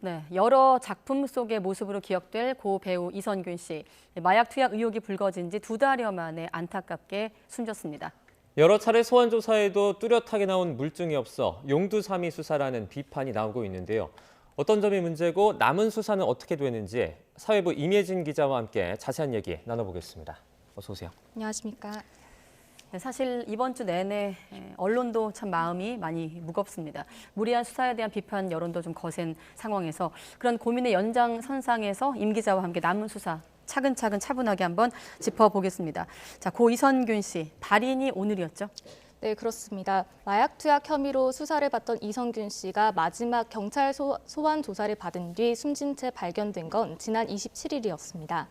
네, 여러 작품 속의 모습으로 기억될 고 배우 이선균 씨. 마약 투약 의혹이 불거진 지 2달여 만에 안타깝게 숨졌습니다. 여러 차례 소환 조사에도 뚜렷하게 나온 물증이 없어 용두사미 수사라는 비판이 나오고 있는데요. 어떤 점이 문제고 남은 수사는 어떻게 되는지 사회부 임예진 기자와 함께 자세한 얘기 나눠보겠습니다. 어서 오세요. 안녕하십니까. 사실 이번 주 내내 언론도 참 마음이 많이 무겁습니다. 무리한 수사에 대한 비판 여론도 좀 거센 상황에서 그런 고민의 연장선상에서 임 기자와 함께 남은 수사 차근차근 차분하게 한번 짚어보겠습니다. 자, 고 이선균 씨, 발인이 오늘이었죠? 네, 그렇습니다. 마약 투약 혐의로 수사를 받던 이선균 씨가 마지막 경찰 소환 조사를 받은 뒤 숨진 채 발견된 건 지난 27일이었습니다.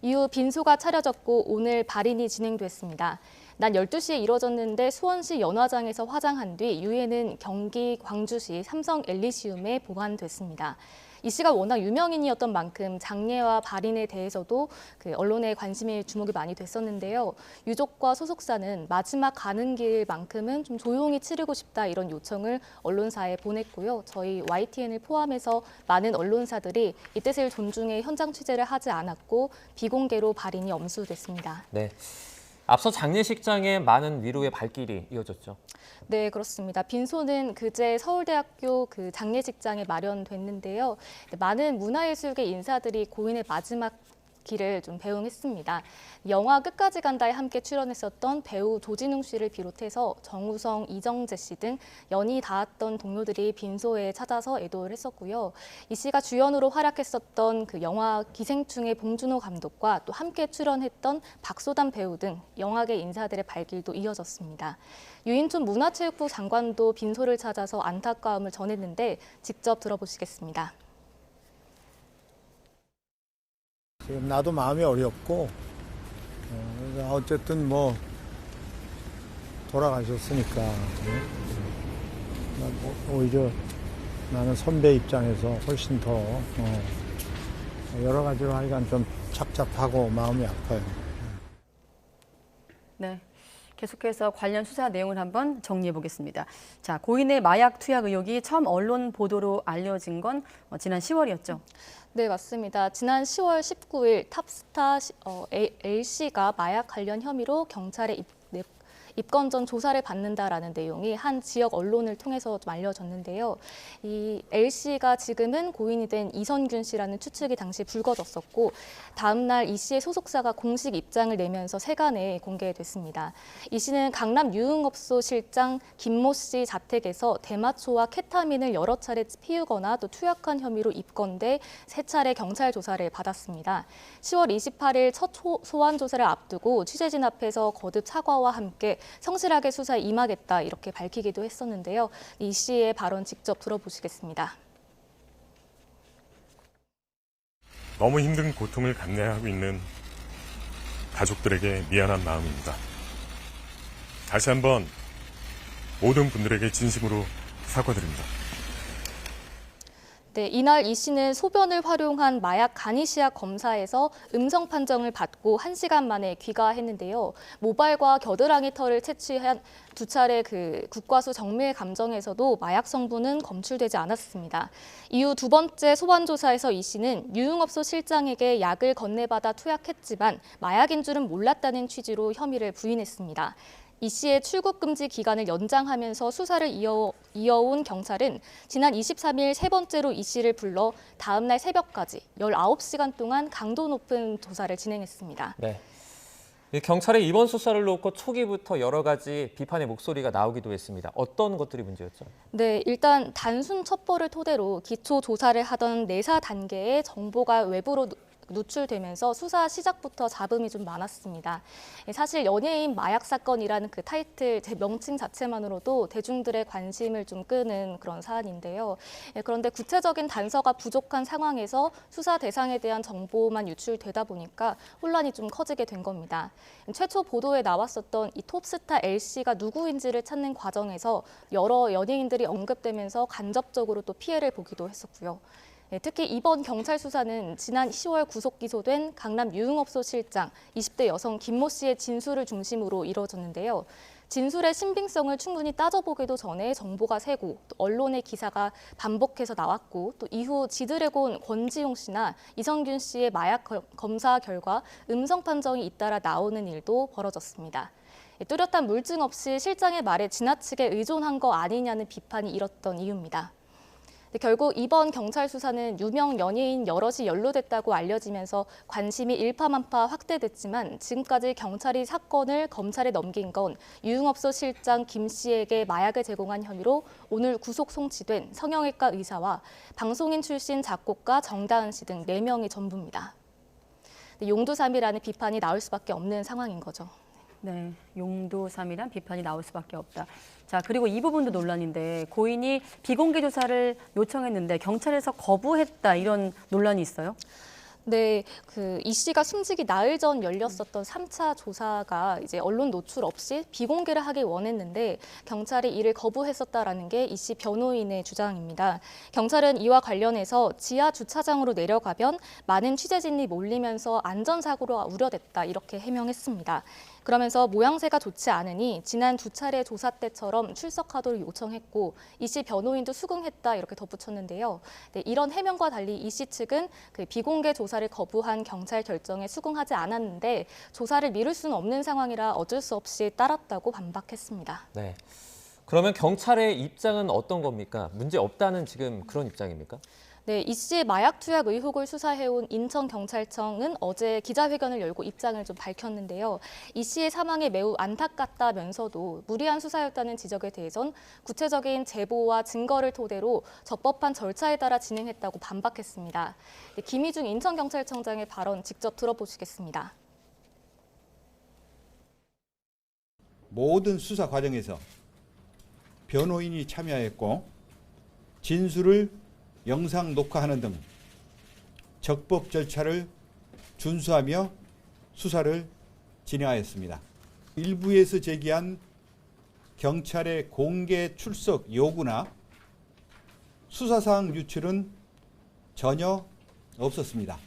이후 빈소가 차려졌고 오늘 발인이 진행됐습니다. 낮 12시에 이뤄졌는데 수원시 연화장에서 화장한 뒤 유해는 경기 광주시 삼성 엘리시움에 보관됐습니다. 이 씨가 워낙 유명인이었던 만큼 장례와 발인에 대해서도 언론의 관심이 주목이 많이 됐었는데요. 유족과 소속사는 마지막 가는 길만큼은 좀 조용히 치르고 싶다 이런 요청을 언론사에 보냈고요. 저희 YTN을 포함해서 많은 언론사들이 이 뜻을 존중해 현장 취재를 하지 않았고 비공개로 발인이 엄수됐습니다. 네. 앞서 장례식장에 많은 위로의 발길이 이어졌죠. 네, 그렇습니다. 빈소는 그제 서울대학교 장례식장에 마련됐는데요. 많은 문화예술계 인사들이 고인의 마지막 길을 좀 배웅했습니다. 영화 끝까지 간다에 함께 출연했었던 배우 조진웅 씨를 비롯해서 정우성, 이정재 씨 등 연이 닿았던 동료들이 빈소에 찾아서 애도를 했었고요. 이 씨가 주연으로 활약했었던 영화 기생충의 봉준호 감독과 또 함께 출연했던 박소담 배우 등 영화계 인사들의 발길도 이어졌습니다. 유인촌 문화체육부 장관도 빈소를 찾아서 안타까움을 전했는데 직접 들어보시겠습니다. 지금 나도 마음이 어렵고 어쨌든 뭐 돌아가셨으니까 오히려 나는 선배 입장에서 훨씬 더 여러 가지로 하여간 좀 착잡하고 마음이 아파요. 네. 계속해서 관련 수사 내용을 한번 정리해 보겠습니다. 자, 고인의 마약 투약 의혹이 처음 언론 보도로 알려진 건 지난 10월이었죠. 네, 맞습니다. 지난 10월 19일 탑스타 L씨가 마약 관련 혐의로 경찰에 입건 전 조사를 받는다라는 내용이 한 지역 언론을 통해서 좀 알려졌는데요. 이 L씨가 지금은 고인이 된 이선균 씨라는 추측이 당시 불거졌었고 다음 날 이 씨의 소속사가 공식 입장을 내면서 세간에 공개됐습니다. 이 씨는 강남 유흥업소 실장 김모 씨 자택에서 대마초와 케타민을 여러 차례 피우거나 또 투약한 혐의로 입건돼 3차례 경찰 조사를 받았습니다. 10월 28일 첫 소환 조사를 앞두고 취재진 앞에서 거듭 사과와 함께 성실하게 수사에 임하겠다 이렇게 밝히기도 했었는데요. 이 씨의 발언 직접 들어보시겠습니다. 너무 힘든 고통을 감내하고 있는 가족들에게 미안한 마음입니다. 다시 한번 모든 분들에게 진심으로 사과드립니다. 네, 이날 이 씨는 소변을 활용한 마약 가니시약 검사에서 음성 판정을 받고 1시간 만에 귀가했는데요. 모발과 겨드랑이 털을 채취한 2차례 국과수 정밀 감정에서도 마약 성분은 검출되지 않았습니다. 이후 2번째 소환 조사에서 이 씨는 유흥업소 실장에게 약을 건네받아 투약했지만 마약인 줄은 몰랐다는 취지로 혐의를 부인했습니다. 이 씨의 출국 금지 기간을 연장하면서 수사를 이어온 경찰은 지난 23일 3번째로 이 씨를 불러 다음 날 새벽까지 19시간 동안 강도 높은 조사를 진행했습니다. 네. 경찰의 이번 수사를 놓고 초기부터 여러 가지 비판의 목소리가 나오기도 했습니다. 어떤 것들이 문제였죠? 네, 일단 단순 첩보를 토대로 기초 조사를 하던 내사 단계의 정보가 외부로 누출되면서 수사 시작부터 잡음이 좀 많았습니다. 사실 연예인 마약 사건이라는 타이틀 명칭 자체만으로도 대중들의 관심을 좀 끄는 그런 사안인데요. 그런데 구체적인 단서가 부족한 상황에서 수사 대상에 대한 정보만 유출되다 보니까 혼란이 좀 커지게 된 겁니다. 최초 보도에 나왔었던 이 톱스타 L씨가 누구인지를 찾는 과정에서 여러 연예인들이 언급되면서 간접적으로 또 피해를 보기도 했었고요. 특히 이번 경찰 수사는 지난 10월 구속 기소된 강남 유흥업소 실장 20대 여성 김모 씨의 진술을 중심으로 이뤄졌는데요. 진술의 신빙성을 충분히 따져보기도 전에 정보가 새고 또 언론의 기사가 반복해서 나왔고 또 이후 지드래곤 권지용 씨나 이성균 씨의 마약 검사 결과 음성 판정이 잇따라 나오는 일도 벌어졌습니다. 뚜렷한 물증 없이 실장의 말에 지나치게 의존한 거 아니냐는 비판이 일었던 이유입니다. 결국 이번 경찰 수사는 유명 연예인 여럿이 연루됐다고 알려지면서 관심이 일파만파 확대됐지만 지금까지 경찰이 사건을 검찰에 넘긴 건 유흥업소 실장 김 씨에게 마약을 제공한 혐의로 오늘 구속 송치된 성형외과 의사와 방송인 출신 작곡가 정다은 씨 등 4명이 전부입니다. 용두삼이라는 비판이 나올 수밖에 없는 상황인 거죠. 네, 용도삼이란 비판이 나올 수밖에 없다. 자, 그리고 이 부분도 논란인데 고인이 비공개 조사를 요청했는데 경찰에서 거부했다 이런 논란이 있어요. 네, 이 씨가 숨지기 나흘 전 열렸었던 3차 조사가 이제 언론 노출 없이 비공개를 하길 원했는데 경찰이 이를 거부했었다라는 게 이 씨 변호인의 주장입니다. 경찰은 이와 관련해서 지하 주차장으로 내려가면 많은 취재진이 몰리면서 안전사고로 우려됐다 이렇게 해명했습니다. 그러면서 모양새가 좋지 않으니 지난 2차례 조사 때처럼 출석하도록 요청했고 이 씨 변호인도 수긍했다 이렇게 덧붙였는데요. 네, 이런 해명과 달리 이 씨 측은 비공개 조사를 거부한 경찰 결정에 수긍하지 않았는데 조사를 미룰 수는 없는 상황이라 어쩔 수 없이 따랐다고 반박했습니다. 네. 그러면 경찰의 입장은 어떤 겁니까? 문제 없다는 지금 그런 입장입니까? 네, 이 씨의 마약 투약 의혹을 수사해온 인천경찰청은 어제 기자회견을 열고 입장을 좀 밝혔는데요. 이 씨의 사망에 매우 안타깝다면서도 무리한 수사였다는 지적에 대해선 구체적인 제보와 증거를 토대로 적법한 절차에 따라 진행했다고 반박했습니다. 네, 김희중 인천경찰청장의 발언 직접 들어보시겠습니다. 모든 수사 과정에서 변호인이 참여했고 진술을 영상 녹화하는 등 적법 절차를 준수하며 수사를 진행하였습니다. 일부에서 제기한 경찰의 공개 출석 요구나 수사사항 유출은 전혀 없었습니다.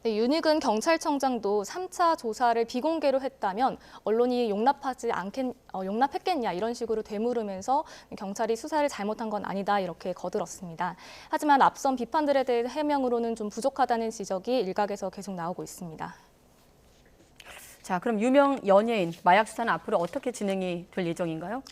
네, 윤익은 경찰청장도 3차 조사를 비공개로 했다면 언론이 용납했겠냐 이런 식으로 되물으면서 경찰이 수사를 잘못한 건 아니다 이렇게 거들었습니다. 하지만 앞선 비판들에 대해 해명으로는 좀 부족하다는 지적이 일각에서 계속 나오고 있습니다. 자, 그럼 유명 연예인 마약 수사는 앞으로 어떻게 진행이 될 예정인가요?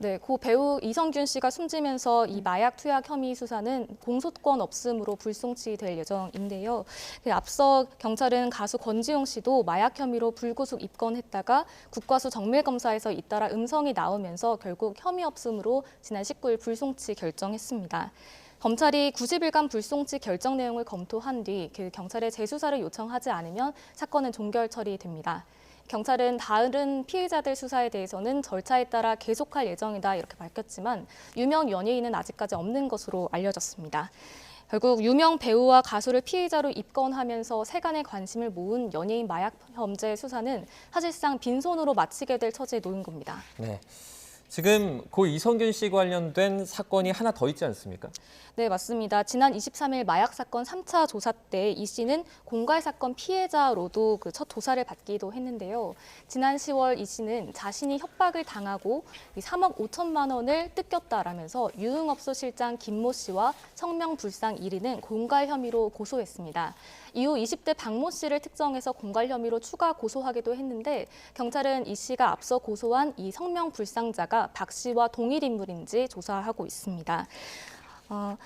네, 고 배우 이성균 씨가 숨지면서 이 마약 투약 혐의 수사는 공소권 없음으로 불송치될 예정인데요. 앞서 경찰은 가수 권지용 씨도 마약 혐의로 불구속 입건했다가 국과수 정밀검사에서 잇따라 음성이 나오면서 결국 혐의 없음으로 지난 19일 불송치 결정했습니다. 검찰이 90일간 불송치 결정 내용을 검토한 뒤 경찰에 재수사를 요청하지 않으면 사건은 종결 처리됩니다. 경찰은 다른 피해자들 수사에 대해서는 절차에 따라 계속할 예정이다 이렇게 밝혔지만 유명 연예인은 아직까지 없는 것으로 알려졌습니다. 결국 유명 배우와 가수를 피해자로 입건하면서 세간의 관심을 모은 연예인 마약 범죄 수사는 사실상 빈손으로 마치게 될 처지에 놓인 겁니다. 네. 지금 고 이성균 씨 관련된 사건이 하나 더 있지 않습니까? 네, 맞습니다. 지난 23일 마약 사건 3차 조사 때 이 씨는 공갈 사건 피해자로도 첫 조사를 받기도 했는데요. 지난 10월 이 씨는 자신이 협박을 당하고 3억 5천만 원을 뜯겼다라면서 유흥업소 실장 김모 씨와 성명불상 1인은 공갈 혐의로 고소했습니다. 이후 20대 박모 씨를 특정해서 공갈 혐의로 추가 고소하기도 했는데 경찰은 이 씨가 앞서 고소한 이 성명불상자가 박 씨와 동일 인물인지 조사하고 있습니다.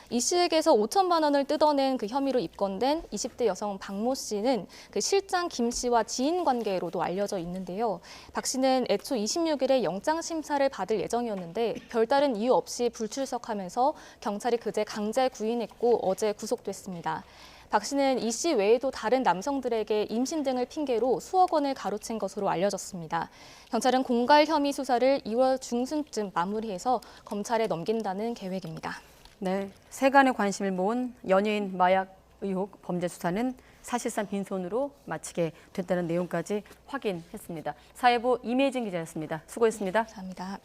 이 씨에게서 5천만 원을 뜯어낸 그 혐의로 입건된 20대 여성 박모 씨는 그 실장 김 씨와 지인 관계로도 알려져 있는데요. 박 씨는 애초 26일에 영장 심사를 받을 예정이었는데 별다른 이유 없이 불출석하면서 경찰이 그제 강제 구인했고 어제 구속됐습니다. 박 씨는 이 씨 외에도 다른 남성들에게 임신 등을 핑계로 수억 원을 가로챈 것으로 알려졌습니다. 경찰은 공갈 혐의 수사를 2월 중순쯤 마무리해서 검찰에 넘긴다는 계획입니다. 네, 세간의 관심을 모은 연예인 마약 의혹 범죄 수사는 사실상 빈손으로 마치게 됐다는 내용까지 확인했습니다. 사회부 임혜진 기자였습니다. 수고했습니다. 감사합니다.